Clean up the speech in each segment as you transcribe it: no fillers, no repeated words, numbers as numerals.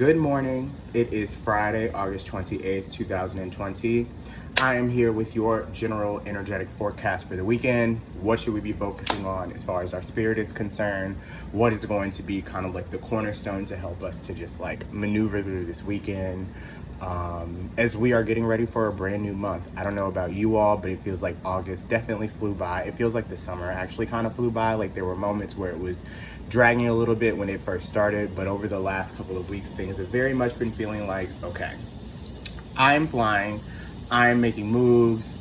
Good morning. It is Friday, August 28th, 2020. I am here with your general energetic forecast for the weekend. What should we be focusing on as far as our spirit is concerned? What is going to be kind of like the cornerstone to help us to just like maneuver through this weekend as we are getting ready for a brand new month. I don't know about you all, but it feels like August definitely flew by. It feels like the summer actually kind of flew by. Like there were moments where it was dragging a little bit when it first started, but over the last couple of weeks, things have very much been feeling like, okay, I'm flying, I'm making moves.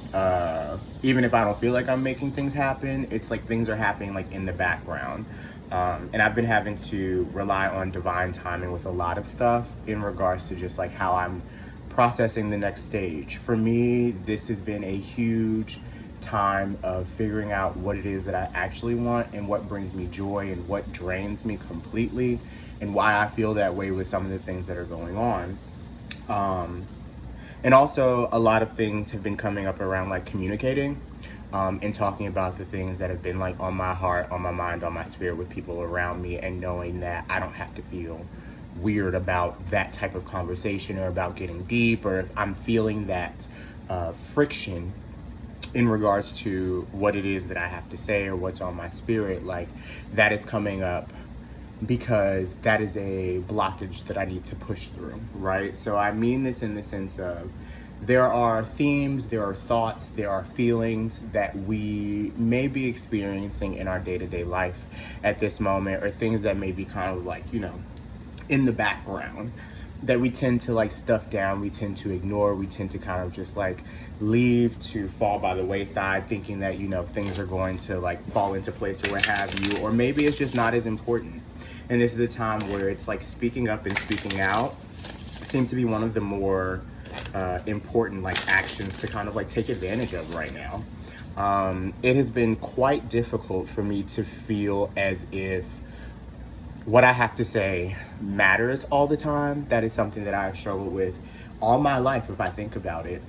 Even if I don't feel like I'm making things happen, it's like things are happening like in the background. And I've been having to rely on divine timing with a lot of stuff in regards to just like how I'm processing the next stage. For me, this has been a huge time of figuring out what it is that I actually want and what brings me joy and what drains me completely and why I feel that way with some of the things that are going on. And also a lot of things have been coming up around like communicating and talking about the things that have been like on my heart, on my mind, on my spirit with people around me, and knowing that I don't have to feel weird about that type of conversation or about getting deep, or if I'm feeling that friction in regards to what it is that I have to say or what's on my spirit, like that is coming up because that is a blockage that I need to push through, right? So I mean this in the sense of there are themes, there are thoughts, there are feelings that we may be experiencing in our day-to-day life at this moment, or things that may be kind of like, in the background that we tend to like stuff down, we tend to ignore, we tend to kind of just like leave to fall by the wayside, thinking that, things are going to like fall into place or what have you, or maybe it's just not as important. And this is a time where it's like speaking up and speaking out seems to be one of the more important like actions to kind of like take advantage of right now. It has been quite difficult for me to feel as if what I have to say matters all the time. That is something that I've struggled with all my life, if I think about it,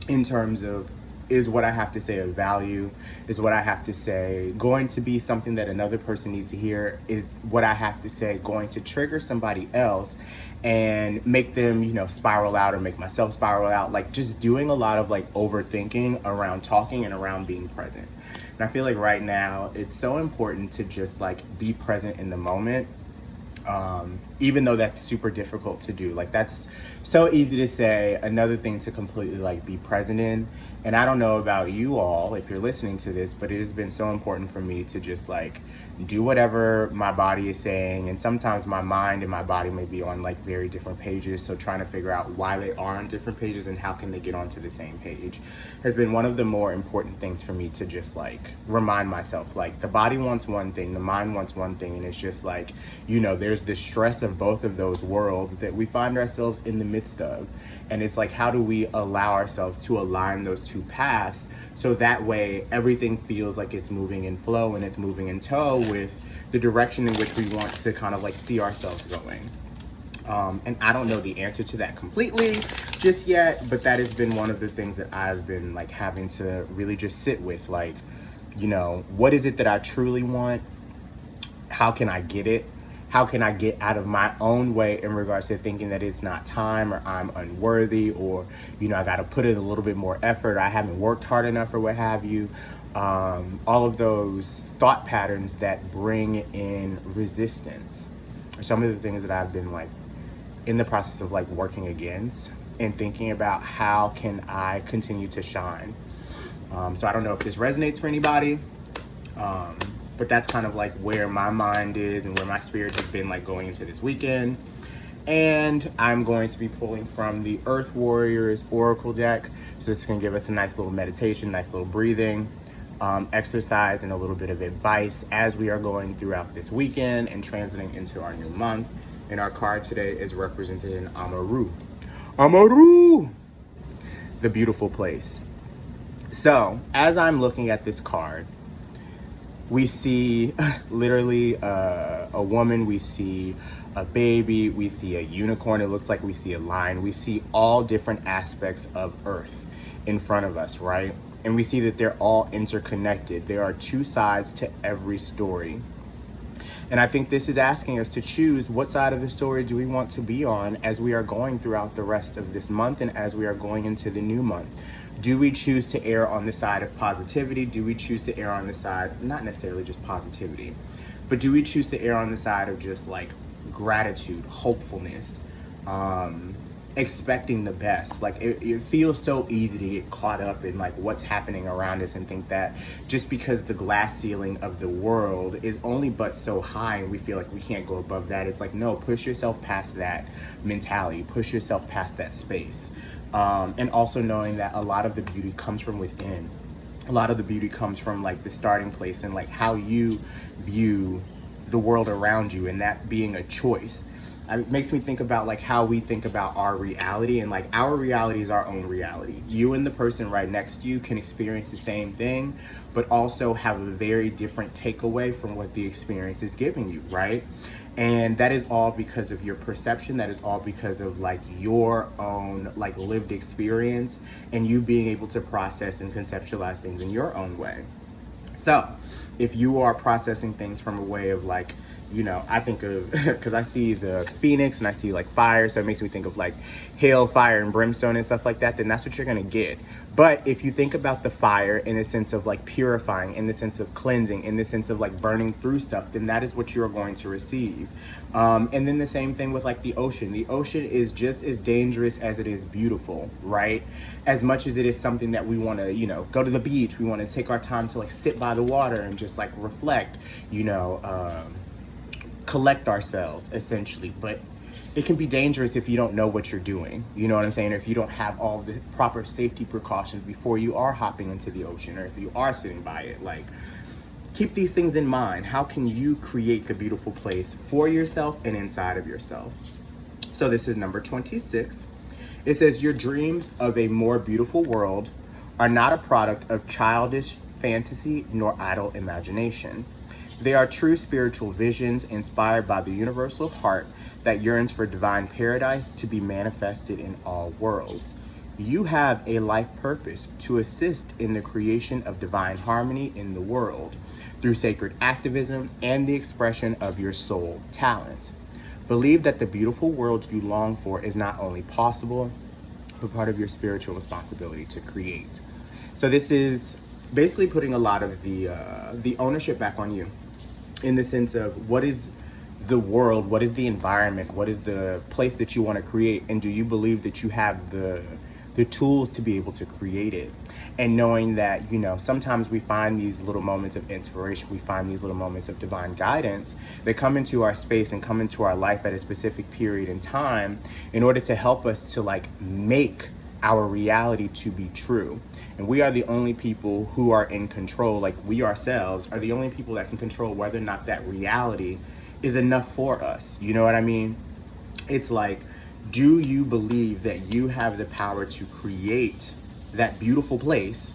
in terms of, is what I have to say of value? Is what I have to say going to be something that another person needs to hear? Is what I have to say going to trigger somebody else and make them, spiral out, or make myself spiral out? Like just doing a lot of like overthinking around talking and around being present. And I feel like right now it's so important to just like be present in the moment. Even though that's super difficult to do, like that's so easy to say, another thing to completely like be present in. And I don't know about you all if you're listening to this, but it has been so important for me to just like do whatever my body is saying. And sometimes my mind and my body may be on like very different pages, so trying to figure out why they are on different pages and how can they get onto the same page has been one of the more important things for me to just like remind myself. Like the body wants one thing, the mind wants one thing, and it's just like, there's the stress of both of those worlds that we find ourselves in the midst of. And it's like, how do we allow ourselves to align those two paths so that way everything feels like it's moving in flow and it's moving in tow with the direction in which we want to kind of like see ourselves going. And I don't know the answer to that completely just yet, but that has been one of the things that I've been like having to really just sit with. Like, what is it that I truly want? How can I get it? How can I get out of my own way in regards to thinking that it's not time, or I'm unworthy, or, I got to put in a little bit more effort, or I haven't worked hard enough, or what have you. All of those thought patterns that bring in resistance are some of the things that I've been like in the process of like working against and thinking about how can I continue to shine. So I don't know if this resonates for anybody. But that's kind of like where my mind is and where my spirit has been like going into this weekend. And I'm going to be pulling from the Earth Warriors Oracle deck. So this can give us a nice little meditation, nice little breathing exercise, and a little bit of advice as we are going throughout this weekend and transiting into our new month. And our card today is represented in Amaru. Amaru! The beautiful place. So as I'm looking at this card, we see literally a woman, we see a baby, we see a unicorn, it looks like we see a lion. We see all different aspects of Earth in front of us, right? And we see that they're all interconnected. There are two sides to every story. And I think this is asking us to choose what side of the story do we want to be on as we are going throughout the rest of this month and as we are going into the new month. Do we choose to err on the side of positivity? Do we choose to err on the side, not necessarily just positivity, but do we choose to err on the side of just like gratitude, hopefulness, expecting the best? Like it feels so easy to get caught up in like what's happening around us and think that just because the glass ceiling of the world is only but so high and we feel like we can't go above that. It's like, no, push yourself past that mentality, push yourself past that space. And also knowing that a lot of the beauty comes from within. A lot of the beauty comes from like the starting place and like how you view the world around you, and that being a choice. It makes me think about like how we think about our reality, and like our reality is our own reality. You and the person right next to you can experience the same thing, but also have a very different takeaway from what the experience is giving you, right? And that is all because of your perception. That is all because of like your own like lived experience and you being able to process and conceptualize things in your own way. So if you are processing things from a way of like, you know, I think of, because I see the phoenix and I see like fire, so it makes me think of like hail, fire, and brimstone and stuff like that, then that's what you're gonna get. But if you think about the fire in the sense of like purifying, in the sense of cleansing, in the sense of like burning through stuff, then that is what you're going to receive. And then the same thing with like the ocean. The ocean is just as dangerous as it is beautiful, right? As much as it is something that we want to, you know, go to the beach, we want to take our time to like sit by the water and just like reflect, you know, collect ourselves essentially. But it can be dangerous if you don't know what you're doing, you know what I'm saying? Or if you don't have all the proper safety precautions before you are hopping into the ocean, or if you are sitting by it. Like, keep these things in mind. How can you create the beautiful place for yourself and inside of yourself? So this is number 26. It says, your dreams of a more beautiful world are not a product of childish fantasy nor idle imagination. They are true spiritual visions inspired by the universal heart that yearns for divine paradise to be manifested in all worlds. You have a life purpose to assist in the creation of divine harmony in the world through sacred activism and the expression of your soul talents. Believe that the beautiful world you long for is not only possible, but part of your spiritual responsibility to create. So this is basically putting a lot of the ownership back on you, in the sense of what is the world, what is the environment, what is the place that you want to create, and do you believe that you have the tools to be able to create it? And knowing that, you know, sometimes we find these little moments of inspiration, we find these little moments of divine guidance that come into our space and come into our life at a specific period in time in order to help us to like make our reality to be true. And we are the only people who are in control. Like, we ourselves are the only people that can control whether or not that reality is enough for us. You know what I mean? It's like, do you believe that you have the power to create that beautiful place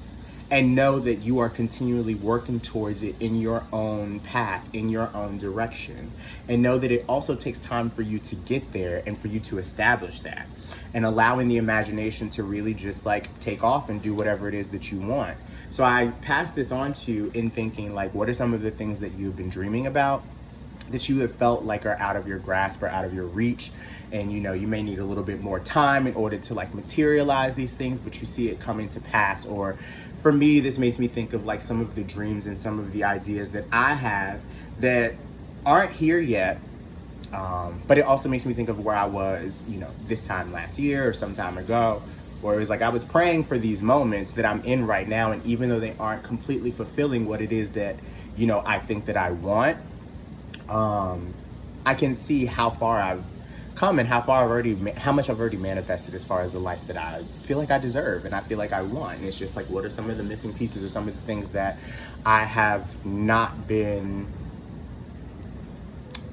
and know that you are continually working towards it in your own path, in your own direction, and know that it also takes time for you to get there and for you to establish that, and allowing the imagination to really just like take off and do whatever it is that you want. So I pass this on to you in thinking like, what are some of the things that you've been dreaming about that you have felt like are out of your grasp or out of your reach? And you know, you may need a little bit more time in order to like materialize these things, but you see it coming to pass. Or for me, this makes me think of like some of the dreams and some of the ideas that I have that aren't here yet. But it also makes me think of where I was, you know, this time last year or some time ago, where it was like I was praying for these moments that I'm in right now. And even though they aren't completely fulfilling what it is that, you know, I think that I want, I can see how far I've come and how much I've already manifested as far as the life that I feel like I deserve and I feel like I want. And it's just like, what are some of the missing pieces or some of the things that I have not been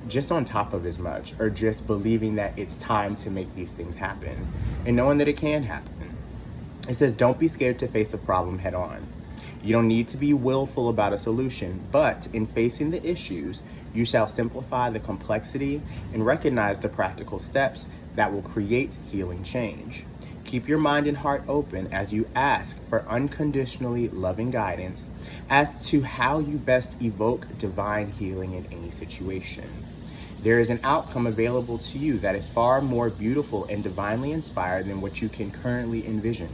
just on top of as much, or just believing that it's time to make these things happen and knowing that it can happen. It says, don't be scared to face a problem head on. You don't need to be willful about a solution, but in facing the issues, you shall simplify the complexity and recognize the practical steps that will create healing change. Keep your mind and heart open as you ask for unconditionally loving guidance as to how you best evoke divine healing in any situation. There is an outcome available to you that is far more beautiful and divinely inspired than what you can currently envision.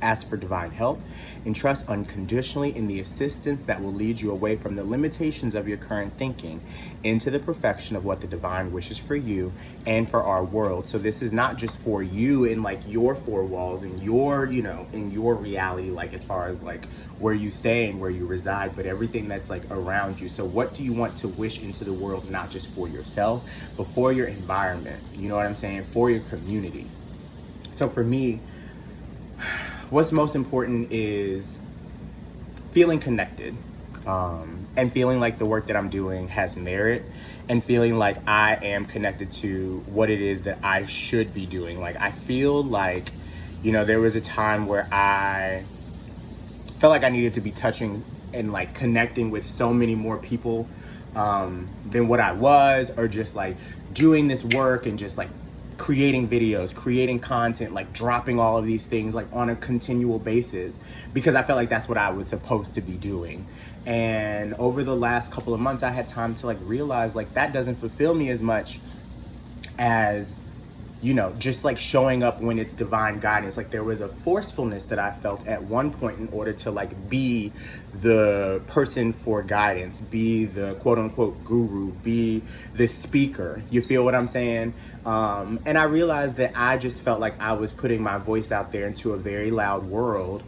Ask for divine help and trust unconditionally in the assistance that will lead you away from the limitations of your current thinking into the perfection of what the divine wishes for you and for our world. So this is not just for you in like your four walls and your, in your reality, like as far as like where you stay and where you reside, but everything that's like around you. So what do you want to wish into the world, not just for yourself, but for your environment? You know what I'm saying? For your community. So for me, what's most important is feeling connected, and feeling like the work that I'm doing has merit, and feeling like I am connected to what it is that I should be doing. Like I feel like, there was a time where I felt like I needed to be touching and like connecting with so many more people than what I was, or just like doing this work and just like creating videos, creating content, like dropping all of these things like on a continual basis, because I felt like that's what I was supposed to be doing. And over the last couple of months, I had time to like realize like that doesn't fulfill me as much as, just like showing up when it's divine guidance. Like there was a forcefulness that I felt at one point in order to like be the person for guidance, be the quote unquote guru, be the speaker. You feel what I'm saying? And I realized that I just felt like I was putting my voice out there into a very loud world.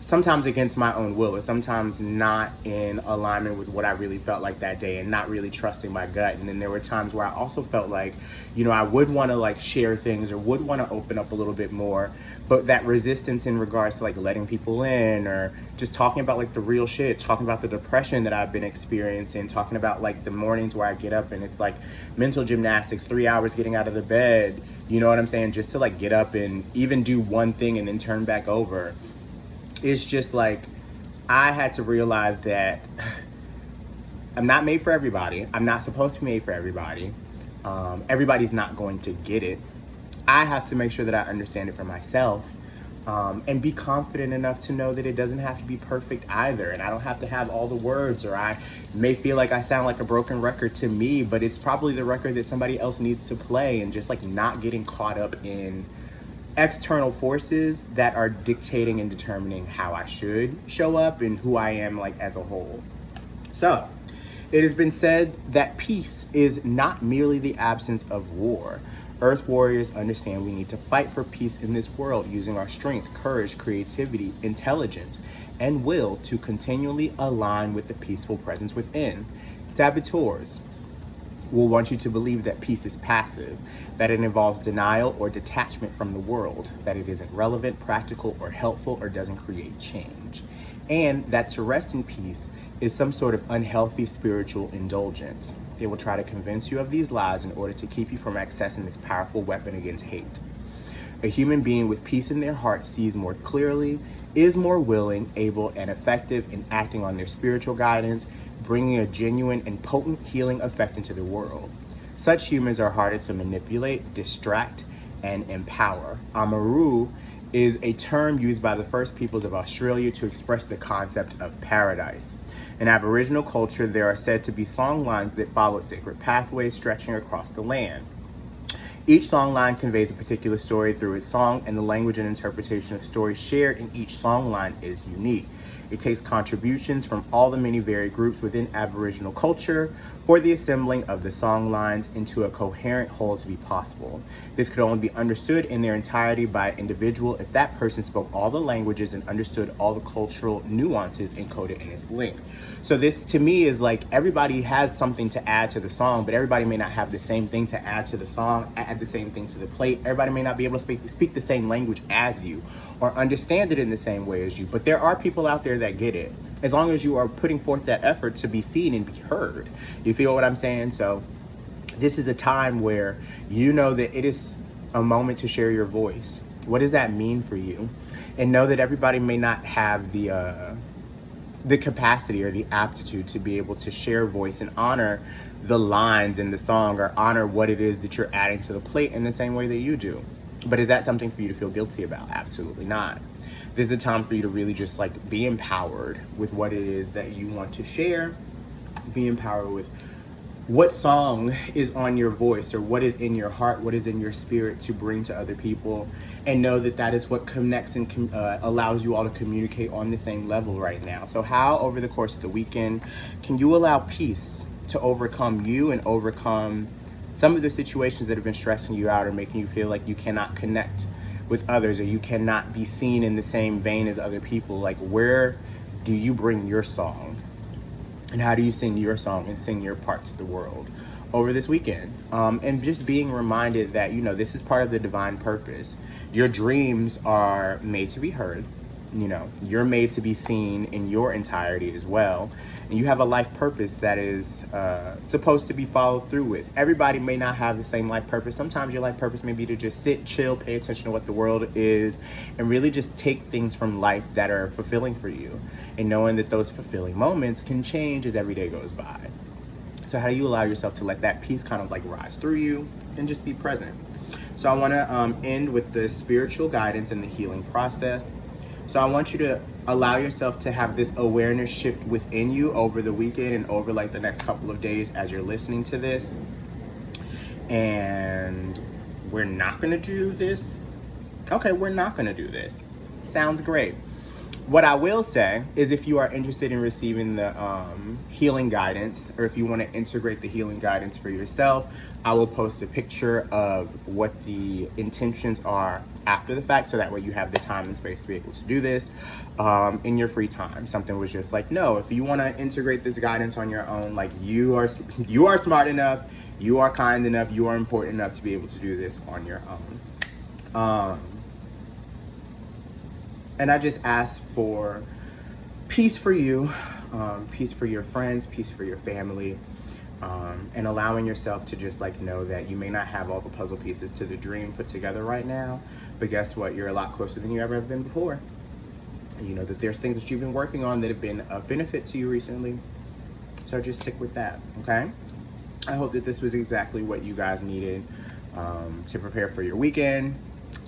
Sometimes against my own will, or sometimes not in alignment with what I really felt like that day, and not really trusting my gut. And then there were times where I also felt like, I would want to like share things or would want to open up a little bit more, but that resistance in regards to like letting people in, or just talking about like the real shit, talking about the depression that I've been experiencing, talking about like the mornings where I get up and it's like mental gymnastics, 3 hours getting out of the bed, you know what I'm saying? Just to like get up and even do one thing and then turn back over. It's just like, I had to realize that I'm not made for everybody. I'm not supposed to be made for everybody. Everybody's not going to get it. I have to make sure that I understand it for myself, and be confident enough to know that it doesn't have to be perfect either. And I don't have to have all the words, or I may feel like I sound like a broken record to me, but it's probably the record that somebody else needs to play. And just like not getting caught up in external forces that are dictating and determining how I should show up and who I am like as a whole. So it has been said that peace is not merely the absence of war. Earth warriors understand we need to fight for peace in this world using our strength, courage, creativity, intelligence, and will to continually align with the peaceful presence within. Saboteurs will want you to believe that peace is passive, that it involves denial or detachment from the world, that it isn't relevant, practical, or helpful, or doesn't create change, and that to rest in peace is some sort of unhealthy spiritual indulgence. They will try to convince you of these lies in order to keep you from accessing this powerful weapon against hate. A human being with peace in their heart sees more clearly, is more willing, able, and effective in acting on their spiritual guidance, bringing a genuine and potent healing effect into the world. Such humans are harder to manipulate, distract, and empower. Amaru is a term used by the first peoples of Australia to express the concept of paradise. In Aboriginal culture, there are said to be song lines that follow sacred pathways stretching across the land. Each song line conveys a particular story through its song, and the language and interpretation of stories shared in each song line is unique. It takes contributions from all the many varied groups within Aboriginal culture for the assembling of the song lines into a coherent whole to be possible. This could only be understood in their entirety by an individual if that person spoke all the languages and understood all the cultural nuances encoded in its link. So this to me is like everybody has something to add to the song, but everybody may not have the same thing to add to the song, add the same thing to the plate. Everybody may not be able to speak the same language as you or understand it in the same way as you, but there are people out there that get it, as long as you are putting forth that effort to be seen and be heard. You feel what I'm saying? So this is a time where you know that it is a moment to share your voice. What does that mean for you? And know that everybody may not have the capacity or the aptitude to be able to share voice and honor the lines in the song, or honor what it is that you're adding to the plate in the same way that you do. But is that something for you to feel guilty about? Absolutely not. This is a time for you to really just like be empowered with what it is that you want to share. Be empowered with what song is on your voice, or what is in your heart, what is in your spirit to bring to other people, and know that that is what connects and allows you all to communicate on the same level right now. So how over the course of the weekend can you allow peace to overcome you and overcome some of the situations that have been stressing you out or making you feel like you cannot connect with others, or you cannot be seen in the same vein as other people? Like, where do you bring your song? And how do you sing your song and sing your part to the world over this weekend? And just being reminded that, you know, this is part of the divine purpose. Your dreams are made to be heard. You know, you're made to be seen in your entirety as well. And you have a life purpose that is supposed to be followed through with. Everybody may not have the same life purpose. Sometimes your life purpose may be to just sit, chill, pay attention to what the world is, and really just take things from life that are fulfilling for you. And knowing that those fulfilling moments can change as every day goes by. So how do you allow yourself to let that peace kind of like rise through you and just be present? So I want to end with the spiritual guidance and the healing process. So I want you to allow yourself to have this awareness shift within you over the weekend and over like the next couple of days as you're listening to this. And we're not going to do this. Okay, we're not going to do this. Sounds great. What I will say is, if you are interested in receiving the healing guidance, or if you want to integrate the healing guidance for yourself, I will post a picture of what the intentions are after the fact, so that way you have the time and space to be able to do this in your free time. Something was just like, no, if you want to integrate this guidance on your own, like you are smart enough, you are kind enough, you are important enough to be able to do this on your own. And I just ask for peace for you, peace for your friends, peace for your family, and allowing yourself to just like know that you may not have all the puzzle pieces to the dream put together right now, but guess what? You're a lot closer than you ever have been before. And you know that there's things that you've been working on that have been of benefit to you recently. So just stick with that, okay? I hope that this was exactly what you guys needed to prepare for your weekend.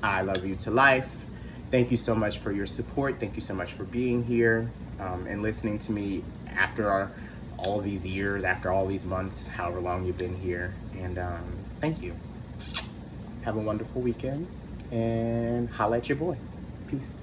I love you to life. Thank you so much for your support. Thank you so much for being here and listening to me after all these years, after all these months, however long you've been here. And thank you. Have a wonderful weekend, and holla at your boy. Peace.